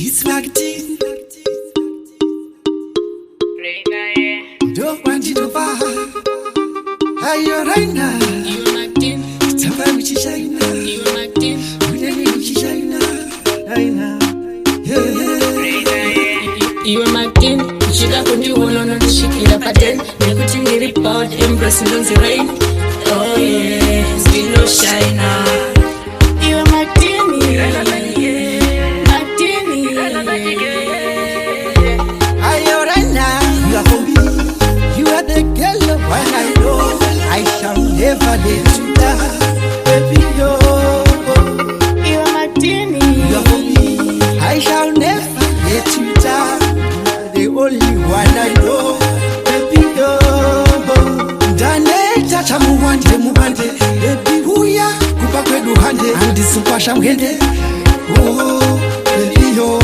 It's Macdeny. Reina, yeah. Don't want it over. Are you Reina? You Macdeny. It's a very China. You Macdeny. We need China. Reina. You Macdeny. Shika kundi wono nishikira paten. Nekuti ni report embrace ndonzi rain. Oh yeah, still no shine. You Macdeny. Macdeny. Are you Reina? You are for me. You are the girl of when I know I shall never let you down. Baby, yo. You Macdeny. You are for me. I shall never let you down. The only one I know, baby, yo. Dane chacha muwande, baby huya kupa kwedu hande, andi supasha mwende, oh, baby yo.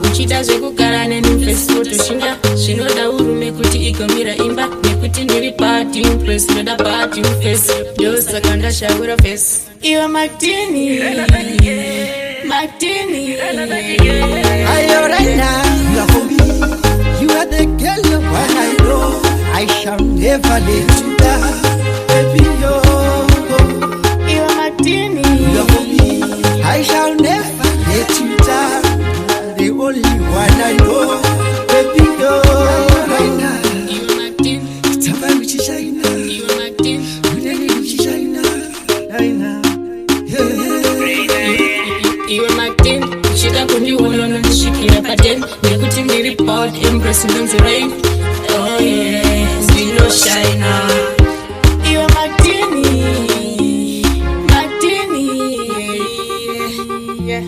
Uchita zvekugara nenimfesi toshinga zvinoda urume kuti igomira imba nekuti ndiri party impress ndoda party mfesi ndosaka ndashaura fesi iwe Macdeny Macdeny Ayo Reina, you are for me. You are the girl of what I know. I shall never let you down, baby yo. iwe Macdeny You are for me. I shall never let you down. The only one I know, baby yo. Reina, iwe Macdeny it's a very China. iwe Macdeny We need China. Reina, iwe Macdeny uchida kundiona nondishikira paten nekuti ndiri proud embrace ndonzi rain oh yeah still no shine iwe Macdeny Macdeny yeah